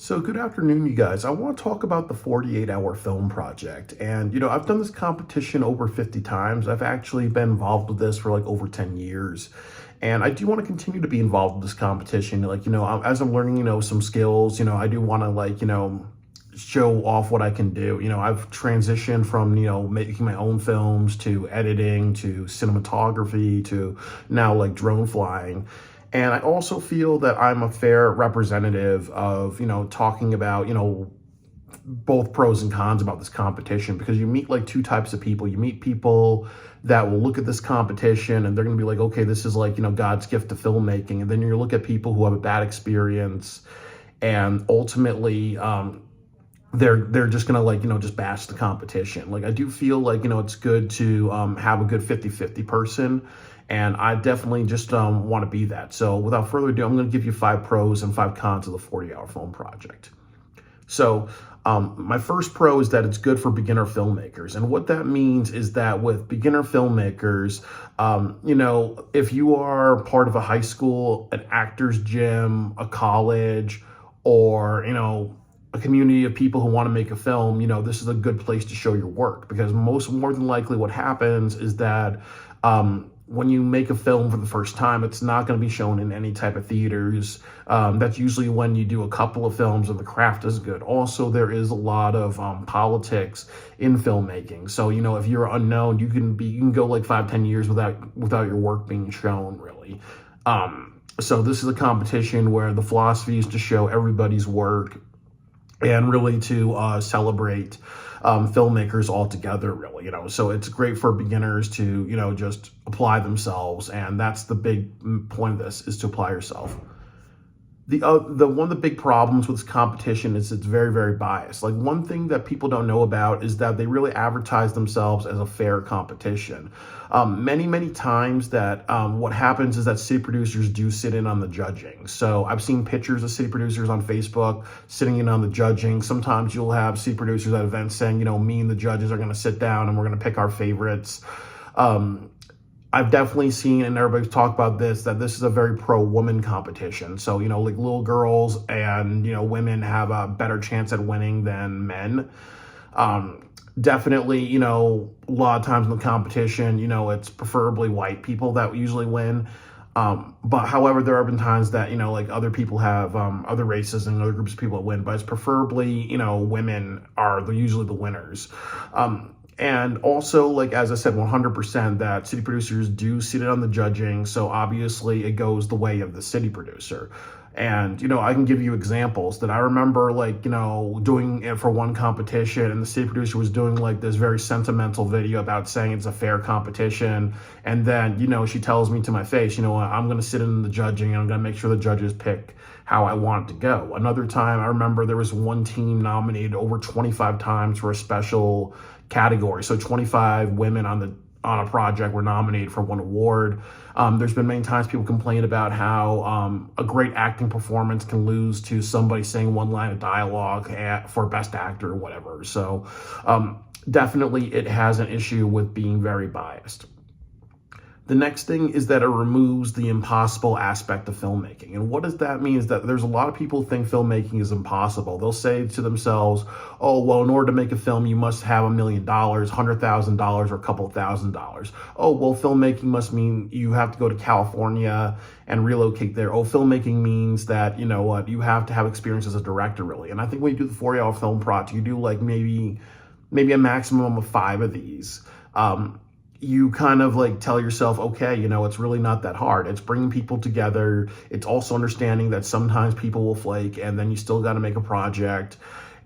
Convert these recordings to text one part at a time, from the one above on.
So good afternoon, you guys. I want to talk about the 48-hour film project. And, I've done this competition over 50 times. I've actually been involved with this for like over 10 years. And I do want to continue to be involved with this competition. As I'm learning, some skills, I do want to show off what I can do. I've transitioned from, making my own films to editing to cinematography to now like drone flying. And I also feel that I'm a fair representative of, talking about, both pros and cons about this competition, because you meet like two types of people. You meet people that will look at this competition and they're going to be like, okay, this is like, God's gift to filmmaking. And then you look at people who have a bad experience and ultimately, they're just gonna just bash the competition. Like I do feel like it's good to have a good 50-50 person, and I definitely just want to be that. So without further ado, I'm going to give you 5 pros and 5 cons of the 40-hour film project. So my first pro is that it's good for beginner filmmakers. And what that means is that with beginner filmmakers, if you are part of a high school, an actor's gym, a college, or, a community of people who want to make a film, this is a good place to show your work, because more than likely what happens is that when you make a film for the first time, it's not going to be shown in any type of theaters. That's usually when you do a couple of films and the craft is good. Also, there is a lot of politics in filmmaking. So, if you're unknown, you can go like 5-10 years without your work being shown, really. So this is a competition where the philosophy is to show everybody's work and really to celebrate filmmakers all together, really. So it's great for beginners to just apply themselves, and that's the big point of this, is to apply yourself. The one of the big problems with this competition is it's very, very biased. Like, one thing that people don't know about is that they really advertise themselves as a fair competition. Many times that what happens is that city producers do sit in on the judging. So I've seen pictures of city producers on Facebook sitting in on the judging. Sometimes you'll have city producers at events saying, me and the judges are going to sit down and we're going to pick our favorites. I've definitely seen, and everybody's talked about this, that this is a very pro-woman competition. So, like little girls and, women have a better chance at winning than men. Definitely, a lot of times in the competition, it's preferably white people that usually win. But however, there have been times that, like other people have, other races and other groups of people that win, but it's preferably, women are usually the winners. And also, like, as I said, 100% that city producers do sit in on the judging. So obviously it goes the way of the city producer. And, I can give you examples that I remember, doing it for one competition, and the city producer was doing like this very sentimental video about saying it's a fair competition. And then, she tells me to my face, I'm going to sit in the judging and I'm going to make sure the judges pick how I want it to go. Another time, I remember there was one team nominated over 25 times for a special category. So 25 women on a project were nominated for one award. There's been many times people complain about how a great acting performance can lose to somebody saying one line of dialogue for best actor or whatever. So definitely it has an issue with being very biased. The next thing is that it removes the impossible aspect of filmmaking. And what does that mean? Is that there's a lot of people who think filmmaking is impossible. They'll say to themselves, oh, well, in order to make a film, you must have $1 million, $100,000, or a couple of $1,000s. Oh, well, filmmaking must mean you have to go to California and relocate there. Oh, filmmaking means that, you have to have experience as a director, really. And I think when you do the 40-hour film project, you do like maybe a maximum of 5 of these. You kind of like tell yourself, okay, it's really not that hard. It's bringing people together. It's also understanding that sometimes people will flake, and then you still got to make a project.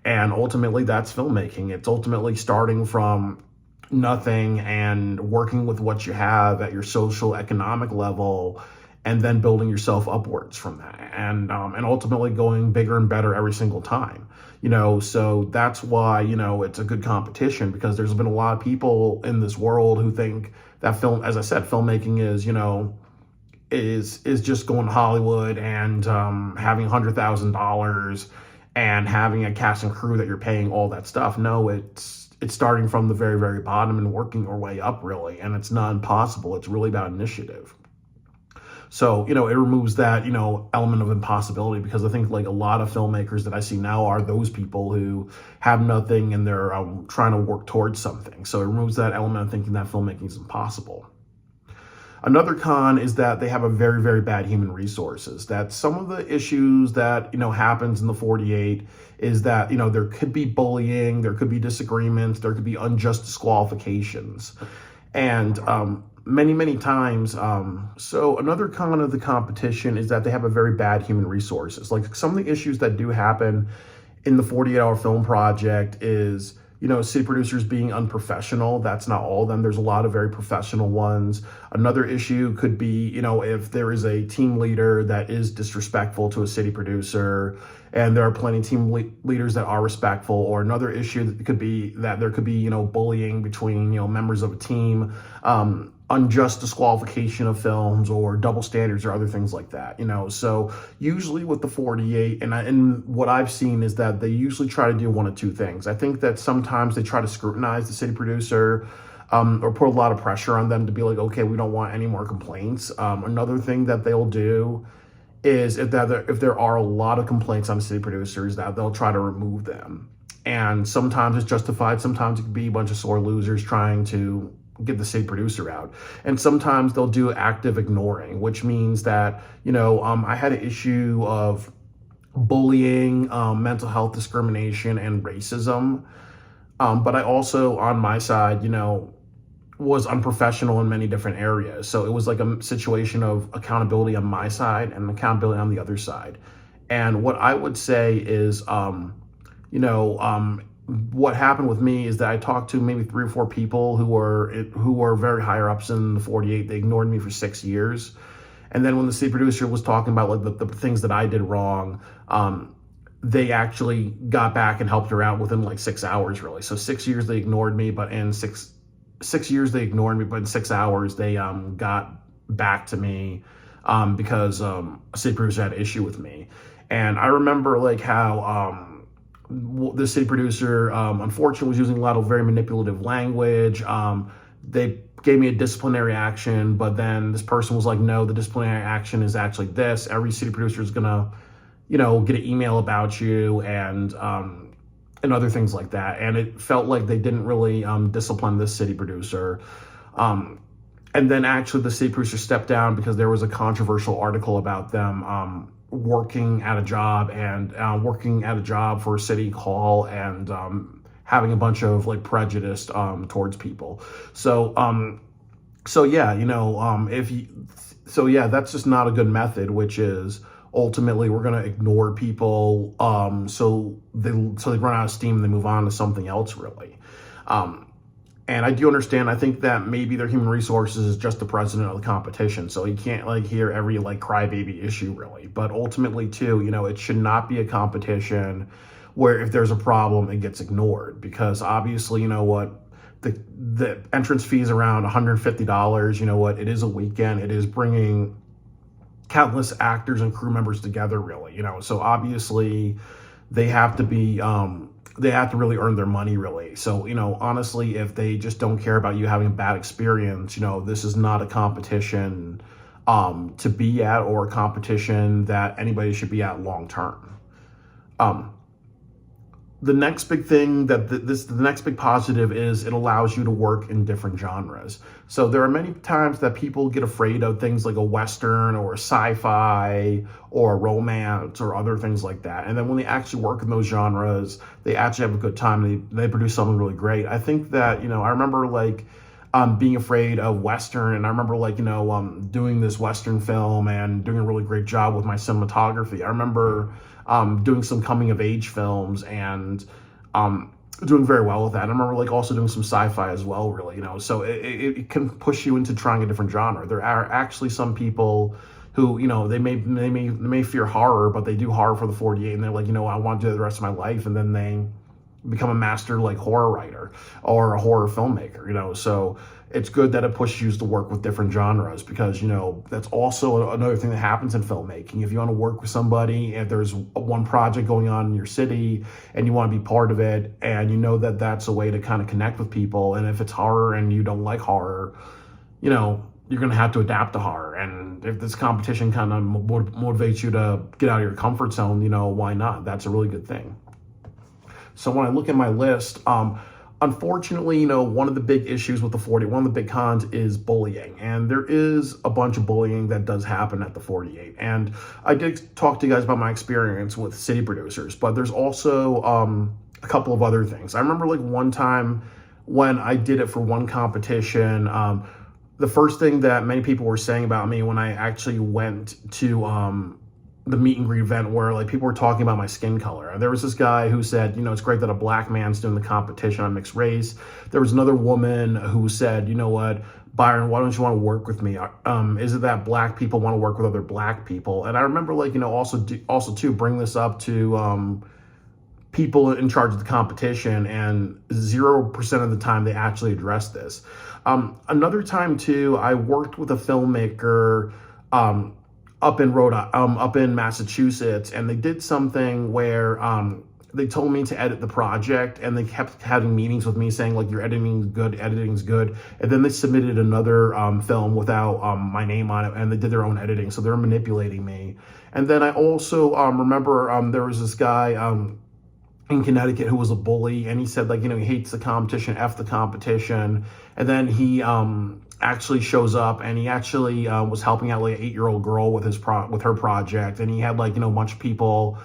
And ultimately that's filmmaking. It's ultimately starting from nothing and working with what you have at your social economic level, and then building yourself upwards from that, and ultimately going bigger and better every single time. So that's why, it's a good competition, because there's been a lot of people in this world who think that as I said, filmmaking is just going to Hollywood and having $100,000 and having a cast and crew that you're paying, all that stuff. No, it's starting from the very, very bottom and working your way up, really. And it's not impossible. It's really about initiative. So, it removes that, element of impossibility, because I think like a lot of filmmakers that I see now are those people who have nothing and they're trying to work towards something. So it removes that element of thinking that filmmaking is impossible. Another con is that they have a very, very bad human resources. That some of the issues that, happens in the 48 is that, there could be bullying, there could be disagreements, there could be unjust disqualifications. And many, many times, so another con of the competition is that they have a very bad human resources. Like some of the issues that do happen in the 48-hour film project is, city producers being unprofessional. That's not all of them. There's a lot of very professional ones. Another issue could be, if there is a team leader that is disrespectful to a city producer, and there are plenty of team leaders that are respectful. Or another issue that could be that there could be, bullying between, members of a team, unjust disqualification of films, or double standards, or other things like that. So usually with the 48, and what I've seen is that they usually try to do one of two things. I think that sometimes they try to scrutinize the city producer, or put a lot of pressure on them to be like, okay, we don't want any more complaints. Another thing that they'll do is if there are a lot of complaints on city producers, that they'll try to remove them. And sometimes it's justified. Sometimes it could be a bunch of sore losers trying to get the city producer out. And sometimes they'll do active ignoring, which means that, I had an issue of bullying, mental health discrimination, and racism. But I also, on my side, was unprofessional in many different areas. So it was like a situation of accountability on my side and accountability on the other side. And what I would say is, what happened with me is that I talked to maybe 3 or 4 people who were very higher ups in the 48. They ignored me for 6 years. And then when the city producer was talking about like the things that I did wrong, they actually got back and helped her out within like 6 hours, really. So 6 years they ignored me, but in 6 years they ignored me, but in 6 hours they got back to me because a city producer had an issue with me. And I remember like how the city producer, unfortunately, was using a lot of very manipulative language. They gave me a disciplinary action, but then this person was like, no, the disciplinary action is actually this. Every city producer is gonna, get an email about you, and other things like that. And it felt like they didn't really discipline this city producer. And then actually the city producer stepped down because there was a controversial article about them working at a job for a city hall, and having a bunch of like prejudice towards people. So yeah, that's just not a good method, which is ultimately we're going to ignore people so they run out of steam and they move on to something else, really. And I do understand, I think that maybe their human resources is just the president of the competition. So you can't like hear every like crybaby issue, really. But ultimately too, it should not be a competition where if there's a problem, it gets ignored. Because obviously, the entrance fee is around $150. It is a weekend. It is bringing countless actors and crew members together, really. So obviously they have to be, they have to really earn their money, really. So, honestly, if they just don't care about you having a bad experience, this is not a competition to be at, or a competition that anybody should be at long term. The next big thing the next big positive is it allows you to work in different genres. So there are many times that people get afraid of things like a Western or a sci-fi or a romance or other things like that. And then when they actually work in those genres, they actually have a good time. They produce something really great. I think that, I remember like being afraid of Western, and I remember like, doing this Western film and doing a really great job with my cinematography. I remember doing some coming of age films and doing very well with that. I remember like also doing some sci-fi as well, really, so it can push you into trying a different genre. There are actually some people who, they may fear horror, but they do horror for the 48, and they're like, I want to do it the rest of my life, and then they become a master like horror writer or a horror filmmaker, so it's good that it pushes you to work with different genres, because that's also another thing that happens in filmmaking. If you want to work with somebody, if there's one project going on in your city and you want to be part of it, and that that's a way to kind of connect with people, and if it's horror and you don't like horror, you're going to have to adapt to her. And if this competition kind of motivates you to get out of your comfort zone, why not? That's a really good thing. So when I look at my list, unfortunately, one of the big issues with the 48, one of the big cons is bullying. And there is a bunch of bullying that does happen at the 48. And I did talk to you guys about my experience with city producers, but there's also a couple of other things. I remember like one time when I did it for one competition, the first thing that many people were saying about me when I actually went to the meet and greet event, where like people were talking about my skin color. There was this guy who said, it's great that a black man's doing the competition on mixed race. There was another woman who said, what, Byron, why don't you want to work with me? Is it that black people want to work with other black people? And I remember like, also to bring this up to people in charge of the competition, and 0% of the time they actually addressed this. Another time too, I worked with a filmmaker up in Massachusetts, and they did something where they told me to edit the project, and they kept having meetings with me saying like, your editing's good, and then they submitted another film without my name on it, and they did their own editing, so they're manipulating me. And then I also remember there was this guy in Connecticut who was a bully, and he said like, he hates the competition, F the competition. And then he actually shows up, and he actually was helping out like an 8-year-old girl with her project, and he had like, a bunch of people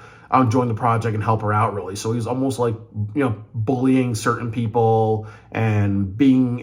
join the project and help her out really. So he's almost like, bullying certain people and being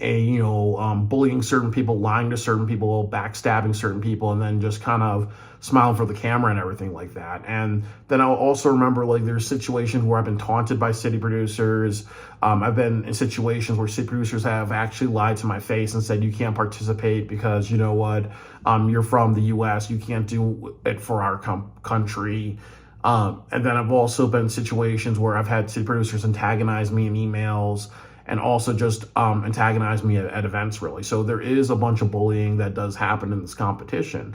bullying certain people, lying to certain people, backstabbing certain people, and then just kind of smiling for the camera and everything like that. And then I'll also remember like there's situations where I've been taunted by city producers. I've been in situations where city producers have actually lied to my face and said, you can't participate because you're from the US, you can't do it for our country. And then I've also been in situations where I've had city producers antagonize me in emails, and also just antagonize me at events really. So there is a bunch of bullying that does happen in this competition.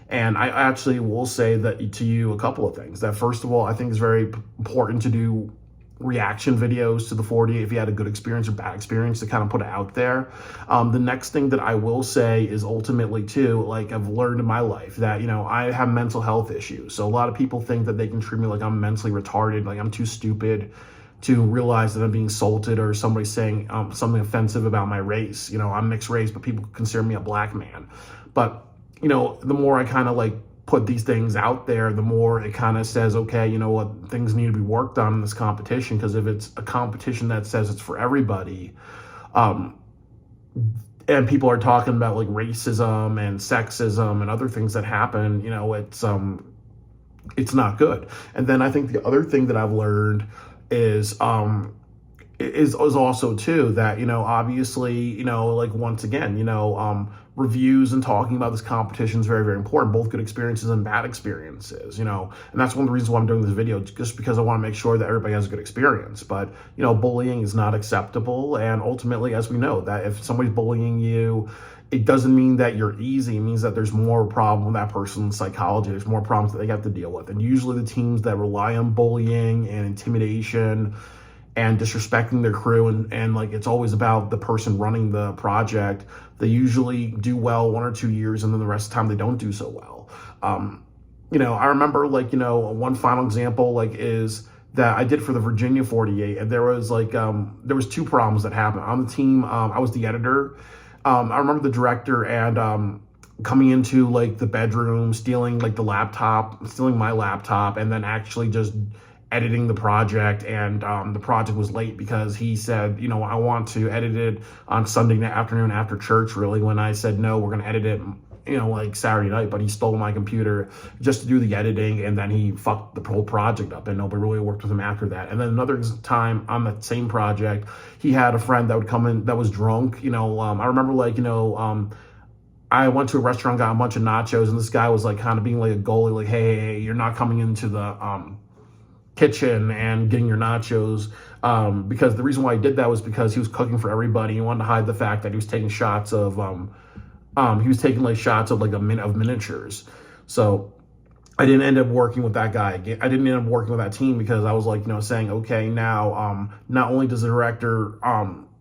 And I actually will say that to you a couple of things. That first of all, I think it's very important to do reaction videos to the 48 if you had a good experience or bad experience, to kind of put it out there. The next thing that I will say is ultimately too, like I've learned in my life that, I have mental health issues. So a lot of people think that they can treat me like I'm mentally retarded, like I'm too stupid to realize that I'm being insulted, or somebody saying something offensive about my race. I'm mixed race, but people consider me a black man. But the more I kind of like put these things out there, the more it kind of says, okay, things need to be worked on in this competition. Because if it's a competition that says it's for everybody, and people are talking about like racism and sexism and other things that happen, it's not good. And then I think the other thing that I've learned is also too that, obviously, like once again, reviews and talking about this competition is very, very important, both good experiences and bad experiences, and that's one of the reasons why I'm doing this video, just because I want to make sure that everybody has a good experience. But, bullying is not acceptable. And ultimately, as we know, that if somebody's bullying you, it doesn't mean that you're easy. It means that there's more problem with that person's psychology. There's more problems that they have to deal with. And usually the teams that rely on bullying and intimidation and disrespecting their crew, and like it's always about the person running the project, they usually do well 1 or 2 years, and then the rest of the time they don't do so well. I remember like, one final example like is that I did for the Virginia 48, and there was like there was 2 problems that happened on the team. I was the editor. I remember the director and coming into like the bedroom, stealing like stealing my laptop, and then actually just editing the project. And the project was late because he said, I want to edit it on Sunday afternoon after church, really, when I said, no, we're going to edit it, like Saturday night. But he stole my computer just to do the editing, and then he fucked the whole project up, and nobody really worked with him after that. And then another time on that same project, he had a friend that would come in that was drunk. I remember like, I went to a restaurant, got a bunch of nachos, and this guy was like kind of being like a goalie, like, hey, you're not coming into the kitchen and getting your nachos, because the reason why he did that was because he was cooking for everybody. He wanted to hide the fact that he was taking shots of shots of like of miniatures. So I didn't end up working with that guy again. I didn't end up working with that team because I was like, saying, okay, now not only does the director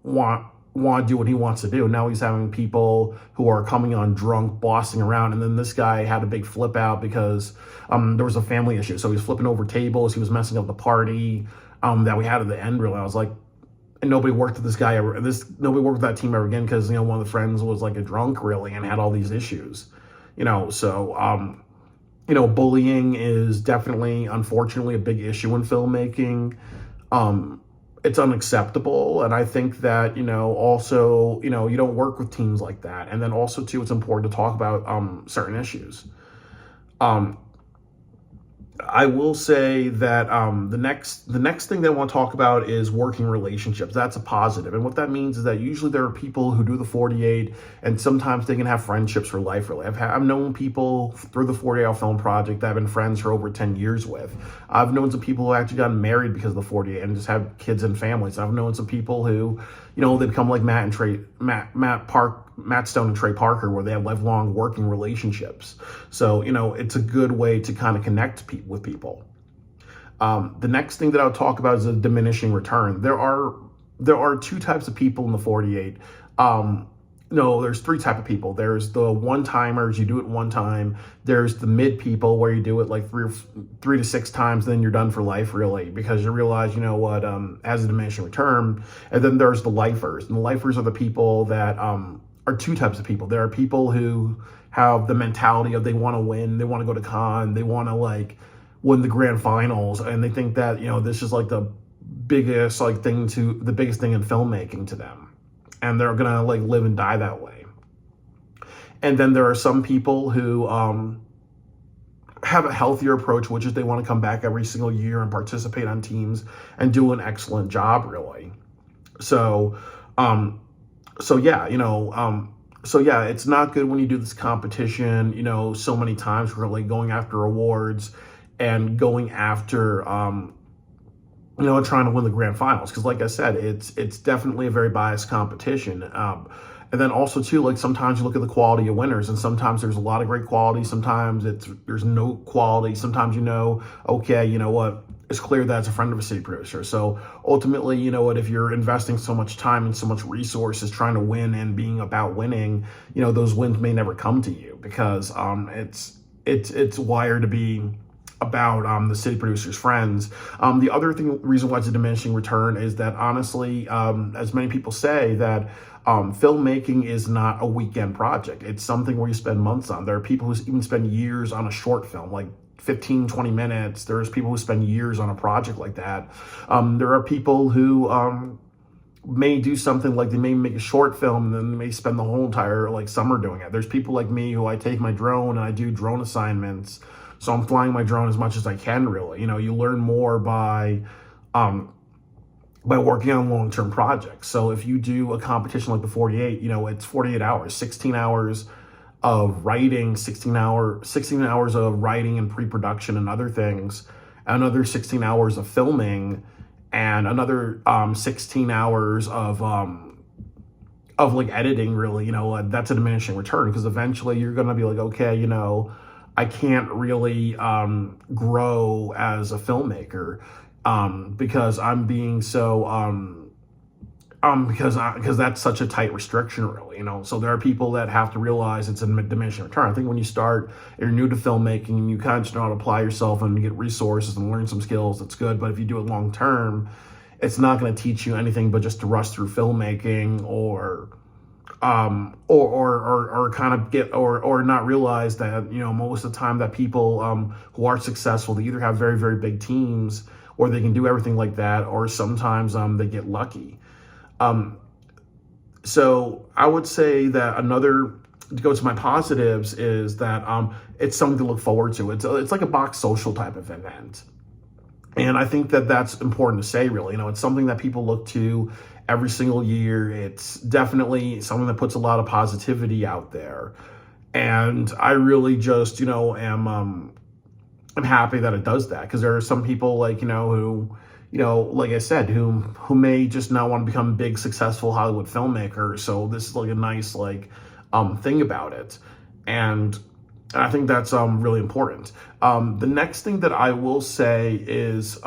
want want to do what he wants to do. Now he's having people who are coming on drunk, bossing around, and then this guy had a big flip out because there was a family issue. So he was flipping over tables, he was messing up the party that we had at the end. Really, I was like, and nobody worked with this guy ever. Nobody worked with that team ever again because one of the friends was like a drunk really and had all these issues. So bullying is definitely, unfortunately, a big issue in filmmaking. It's unacceptable. And I think that, also, you don't work with teams like that. And then also, too, it's important to talk about certain issues. I will say that the next thing that I want to talk about is working relationships. That's a positive. And what that means is that usually there are people who do the 48, and sometimes they can have friendships for life, really. I've known people through the 48-hour film project that I've been friends for over 10 years with. I've known some people who actually gotten married because of the 48 and just have kids and families. I've known some people who, they become like Matt Stone and Trey Parker, where they have lifelong working relationships. So, it's a good way to kind of connect with people. The next thing that I'll talk about is a diminishing return. There are two types of people in the 48. No, there's three type of people. There's the one-timers, you do it one time. There's the mid people where you do it like three to six times, then you're done for life, really, because you realize, has a diminishing return. And then there's the lifers. And the lifers are the people that are two types of people. There are people who have the mentality of they want to win, they want to go to con, they want to like win the grand finals, and they think that, this is like the biggest thing in filmmaking to them. And they're going to like live and die that way. And then there are some people who have a healthier approach, which is they want to come back every single year and participate on teams and do an excellent job, really. So yeah, it's not good when you do this competition, so many times, really going after awards and going after, trying to win the grand finals. Because like I said, it's definitely a very biased competition. And then also too, like sometimes you look at the quality of winners, and sometimes there's a lot of great quality. Sometimes there's no quality. Sometimes, okay, it's clear that it's a friend of a city producer. So ultimately, if you're investing so much time and so much resources trying to win and being about winning, those wins may never come to you because it's wired to be about the city producer's friends. The other reason why it's a diminishing return is that honestly, as many people say, that filmmaking is not a weekend project. It's something where you spend months on. There are people who even spend years on a short film, like 15, 20 minutes. There's people who spend years on a project like that. There are people who may do something like they may make a short film and then they may spend the whole entire summer doing it. There's people like me who I take my drone and I do drone assignments. So I'm flying my drone as much as I can, really. You learn more by working on long-term projects. So if you do a competition like the 48, it's 48 hours, 16 hours of writing, 16 hours of writing and pre-production and other things, another 16 hours of filming, and another 16 hours of editing, really. That's a diminishing return because eventually you're going to be like, okay, I can't really grow as a filmmaker because I'm being so because that's such a tight restriction, really. So there are people that have to realize it's a diminishing return. I think when you're new to filmmaking and you kind of just know how to apply yourself and get resources and learn some skills, that's good. But if you do it long term, it's not going to teach you anything but just to rush through filmmaking or kind of get or not realize that most of the time that people who are successful, they either have very, very big teams or they can do everything like that, or sometimes they get lucky. So I would say that to go to my positives is that it's something to look forward to. It's like a box social type of event. And I think that that's important to say, really. It's something that people look to every single year. It's definitely something that puts a lot of positivity out there. And I really just, I'm happy that it does that, because there are some people who, like I said, who may just not want to become big, successful Hollywood filmmakers. So this is a nice thing about it. And I think that's really important. The next thing that I will say is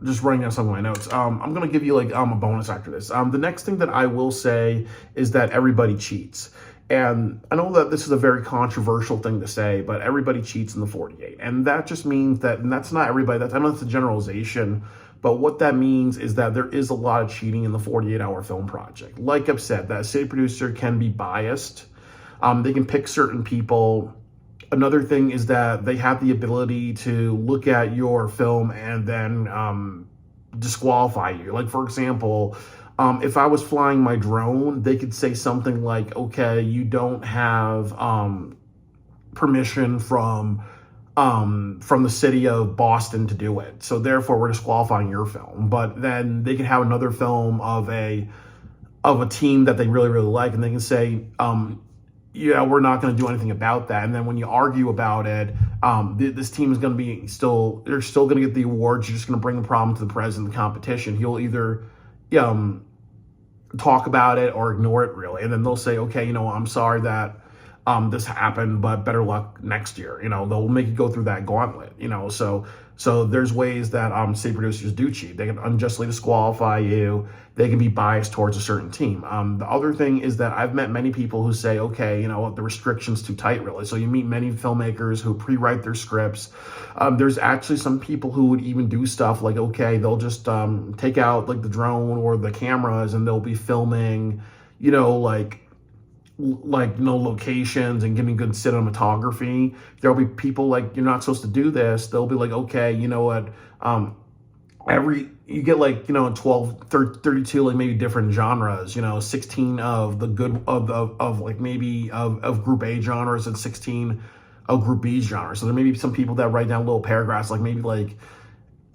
just writing down some of my notes. I'm gonna give you like a bonus after this. The next thing that I will say is that everybody cheats. And I know that this is a very controversial thing to say, but everybody cheats in the 48. And that just means that, and that's not everybody, I know it's a generalization, but what that means is that there is a lot of cheating in the 48-hour film project. Like I've said, that a city producer can be biased. They can pick certain people. Another thing is that they have the ability to look at your film and then disqualify you. Like, for example, if I was flying my drone, they could say something like, okay, you don't have permission from the city of Boston to do it. So therefore we're disqualifying your film. But then they can have another film of a team that they really, really like, and they can say, yeah, we're not going to do anything about that. And then when you argue about it, this team is going to be they're still going to get the awards. You're just going to bring the problem to the president of the competition. He'll either talk about it or ignore it, really. And then they'll say, okay, I'm sorry that this happened, but better luck next year. They'll make you go through that gauntlet, so there's ways that city producers do cheat. They can unjustly disqualify you. They can be biased towards a certain team. The other thing is that I've met many people who say, okay, the restriction's too tight, really. So you meet many filmmakers who pre-write their scripts. There's actually some people who would even do stuff like, okay, they'll just take out like the drone or the cameras and they'll be filming, locations and getting good cinematography. There'll be people like, you're not supposed to do this. They'll be like, okay, you know what, you get like 12 32 like maybe different genres, 16 of the good of like maybe of group A genres and 16 of group B genres. So there may be some people that write down little paragraphs, like maybe like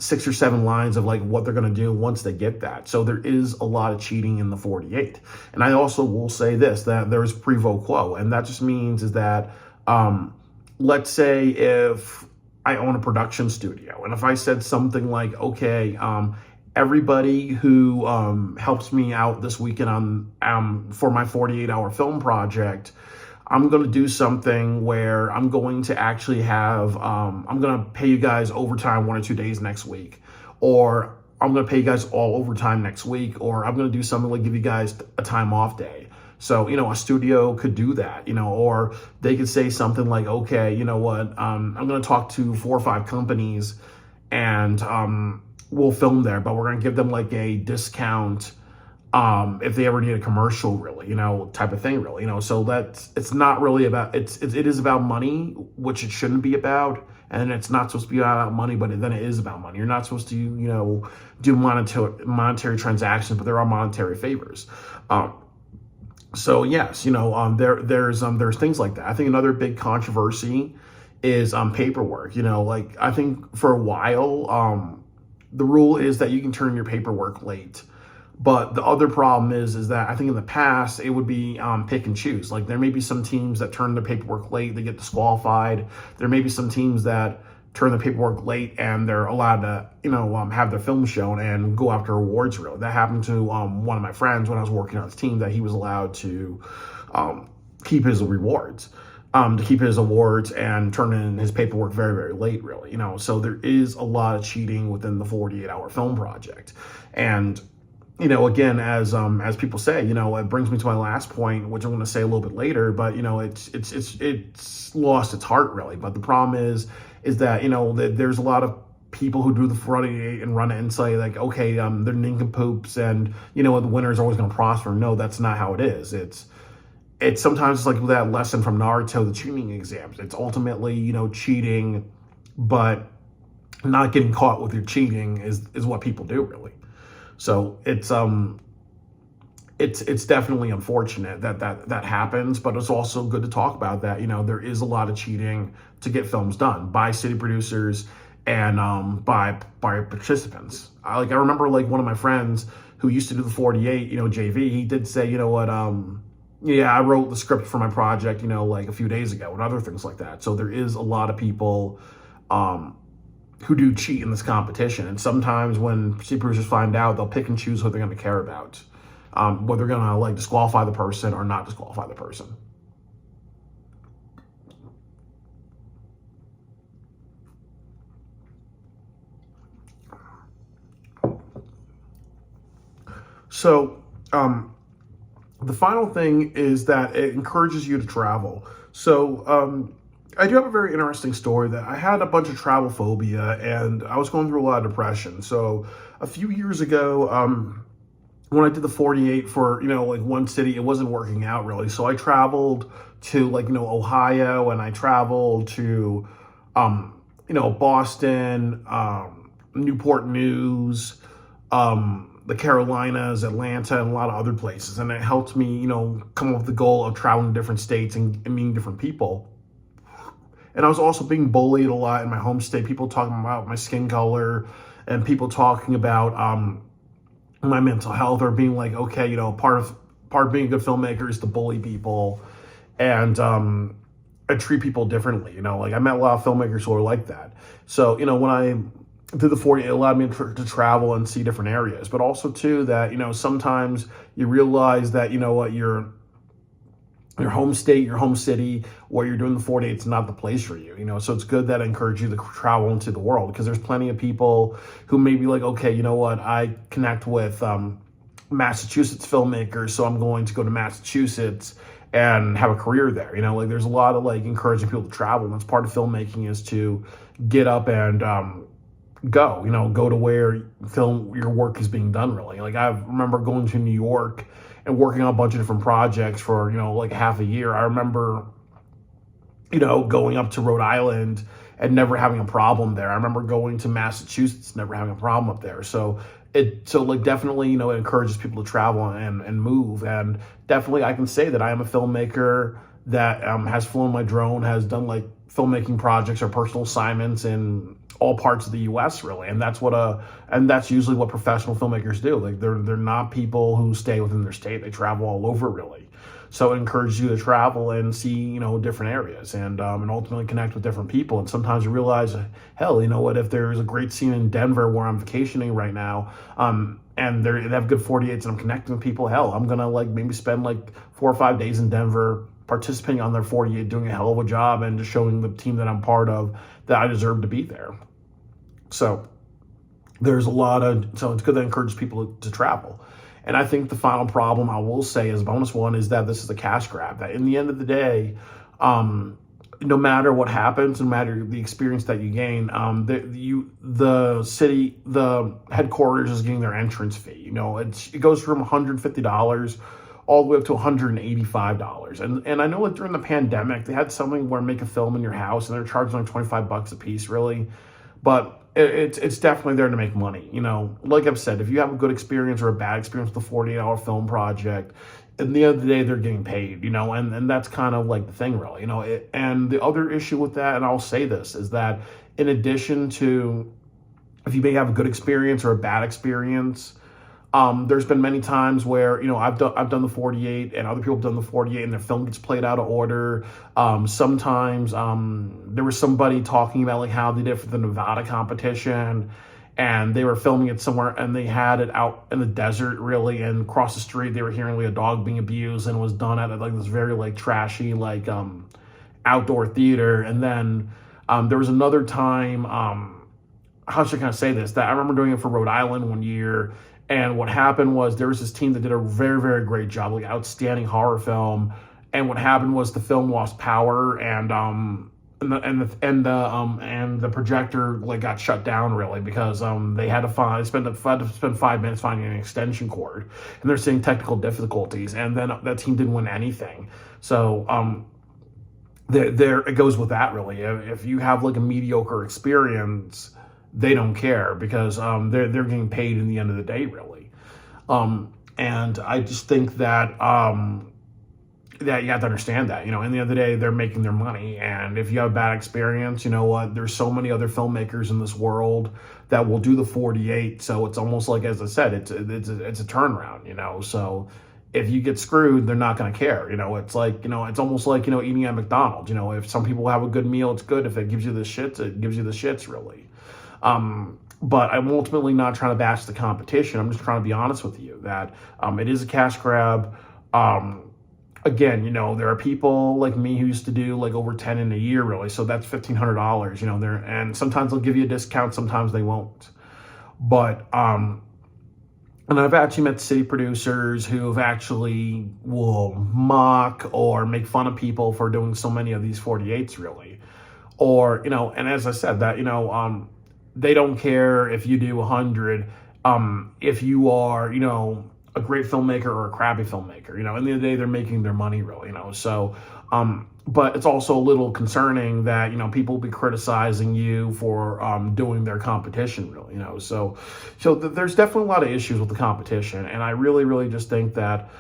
6 or 7 lines of like what they're going to do once they get that. So there is a lot of cheating in the 48. And I also will say this, that there is pro quo. And that just means is that, let's say if I own a production studio, and if I said something like, okay, everybody who helps me out this weekend on for my 48-hour film project, I'm going to do something where I'm going to actually have, I'm going to pay you guys overtime 1 or 2 days next week, or I'm going to pay you guys all overtime next week, or I'm going to do something like give you guys a time off day. So, a studio could do that, or they could say something like, okay, you know what, I'm going to talk to 4 or 5 companies and we'll film there, but we're going to give them like a discount if they ever need a commercial, really, type of thing, really, so it's not really about, it is about money, which it shouldn't be about. And it's not supposed to be about money, but then it is about money. You're not supposed to, do monetary transactions, but there are monetary favors. So yes, there's things like that. I think another big controversy is paperwork. Like I think for a while, the rule is that you can turn your paperwork late. But the other problem is that I think in the past it would be pick and choose. Like there may be some teams that turn their paperwork late, they get disqualified. There may be some teams that turn their paperwork late and they're allowed to, have their film shown and go after awards. Really, that happened to one of my friends when I was working on his team. That he was allowed to keep his rewards. To keep his awards and turn in his paperwork very, very late, really. So there is a lot of cheating within the 48-hour film project. And again, as people say, it brings me to my last point, which I'm going to say a little bit later, but it's lost its heart, really. But the problem is that, that there's a lot of people who do the 48 and run it and say like, okay, they're nincompoops and, the winner is always going to prosper. No, that's not how it is. It's sometimes like that lesson from Naruto, the cheating exams. It's ultimately, cheating, but not getting caught with your cheating is what people do, really. So it's definitely unfortunate that happens, but it's also good to talk about that. There is a lot of cheating to get films done by city producers and by participants. I remember like one of my friends who used to do the 48, JV. He did say, yeah, I wrote the script for my project, like a few days ago and other things like that. So there is a lot of people who do cheat in this competition. And sometimes when city producers find out, they'll pick and choose who they're going to care about, whether they're going to like disqualify the person or not disqualify the person. So, the final thing is that it encourages you to travel. So, I do have a very interesting story that I had a bunch of travel phobia and I was going through a lot of depression. So, a few years ago, when I did the 48 for, like one city, it wasn't working out really. So I traveled to like, Ohio, and I traveled to, Boston, Newport News, the Carolinas, Atlanta, and a lot of other places. And it helped me, come up with the goal of traveling to different states and meeting different people. And I was also being bullied a lot in my home state. People talking about my skin color and people talking about, my mental health, or being like, okay, part of being a good filmmaker is to bully people and treat people differently. Like I met a lot of filmmakers who are like that. So when I did the 40, it allowed me to travel and see different areas, but also too that sometimes you realize that what your home state, your home city, where you're doing the 48, it's not the place for you, So it's good that I encourage you to travel into the world, because there's plenty of people who may be like, okay, I connect with Massachusetts filmmakers, so I'm going to go to Massachusetts and have a career there. Like there's a lot of like encouraging people to travel, and that's part of filmmaking, is to get up and go to where your work is being done really. Like I remember going to New York and working on a bunch of different projects for, like half a year. I remember, going up to Rhode Island and never having a problem there. I remember going to Massachusetts, never having a problem up there. So definitely, it encourages people to travel and move. And definitely I can say that I am a filmmaker that has flown my drone, has done like filmmaking projects or personal assignments in all parts of the U.S. really, and that's usually what professional filmmakers do. Like they're not people who stay within their state; they travel all over really. So it encourages you to travel and see different areas and ultimately connect with different people. And sometimes you realize, hell, if there's a great scene in Denver where I'm vacationing right now, and they have good 48s and I'm connecting with people, hell, I'm gonna like maybe spend like 4 or 5 days in Denver participating on their 48, doing a hell of a job and just showing the team that I'm part of that I deserve to be there. So so it's good that encourages people to travel. And I think the final problem I will say as bonus one is that this is a cash grab, that in the end of the day, no matter what happens, no matter the experience that you gain, the headquarters is getting their entrance fee. It goes from $150 all the way up to $185. And I know that during the pandemic, they had something where make a film in your house and they're charging like $25 a piece really. But it's definitely there to make money. Like I've said, if you have a good experience or a bad experience with a 48-hour film project, at the end of the day, they're getting paid, and that's kind of like the thing really, and the other issue with that, and I'll say this, is that in addition to, if you may have a good experience or a bad experience, there's been many times where, I've done the 48 and other people have done the 48 and their film gets played out of order. Sometimes there was somebody talking about like how they did it for the Nevada competition, and they were filming it somewhere and they had it out in the desert really, and across the street they were hearing like a dog being abused, and it was done at like this very like trashy like outdoor theater. And then there was another time, how should I kind of say this, that I remember doing it for Rhode Island one year. And what happened was there was this team that did a very, very great job, like outstanding horror film. And what happened was the film lost power, and the projector like got shut down really, because they had to spend 5 minutes finding an extension cord, and they're seeing technical difficulties, and then that team didn't win anything. So there it goes with that really. If you have like a mediocre experience, they don't care, because they're getting paid in the end of the day really. And I just think that that you have to understand that, in the end of the day, they're making their money. And if you have a bad experience, you know what, there's so many other filmmakers in this world that will do the 48. So it's almost like, as I said, it's a turnaround, so if you get screwed, they're not going to care. It's like, it's almost like, eating at McDonald's. If some people have a good meal, it's good. If it gives you the shits, it gives you the shits really. But I'm ultimately not trying to bash the competition. I'm just trying to be honest with you that it is a cash grab. Again, there are people like me who used to do like over 10 in a year really. So that's $1,500, and sometimes they'll give you a discount, sometimes they won't. But And I've actually met city producers who've actually will mock or make fun of people for doing so many of these 48s, really. Or, and as I said, that, they don't care if you do 100, if you are, a great filmmaker or a crappy filmmaker. At the end of the day, they're making their money, really. So, but it's also a little concerning that people will be criticizing you for doing their competition, really. There's definitely a lot of issues with the competition, and I really, really just think that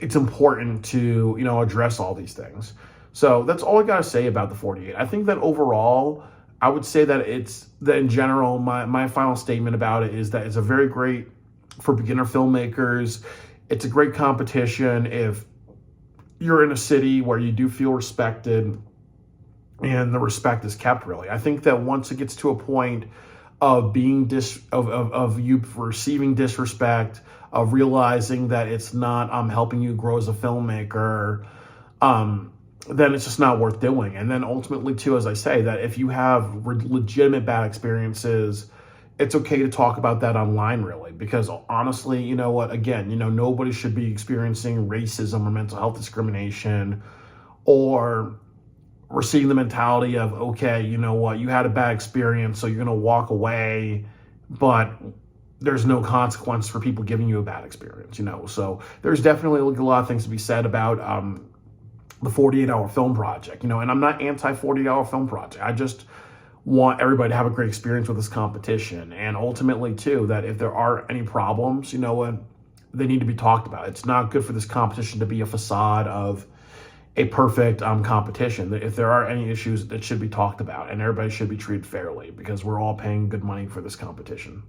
it's important to address all these things. So that's all I gotta say about the 48. I think that overall, I would say that in general, my final statement about it is that it's a very great for beginner filmmakers. It's a great competition if you're in a city where you do feel respected and the respect is kept, really. I think that once it gets to a point of being of you receiving disrespect, of realizing that it's not helping you grow as a filmmaker, then it's just not worth doing. And then ultimately, too, as I say, that if you have legitimate bad experiences, it's okay to talk about that online, really, because honestly, you know what, again, nobody should be experiencing racism or mental health discrimination or receiving the mentality of, okay, you know what, you had a bad experience, so you're going to walk away, but there's no consequence for people giving you a bad experience, So there's definitely a lot of things to be said about the 48-hour film project, and I'm not anti 48-hour film project. I just want everybody to have a great experience with this competition. And ultimately, too, that if there are any problems, they need to be talked about. It's not good for this competition to be a facade of a perfect competition. If there are any issues, that should be talked about, and everybody should be treated fairly because we're all paying good money for this competition.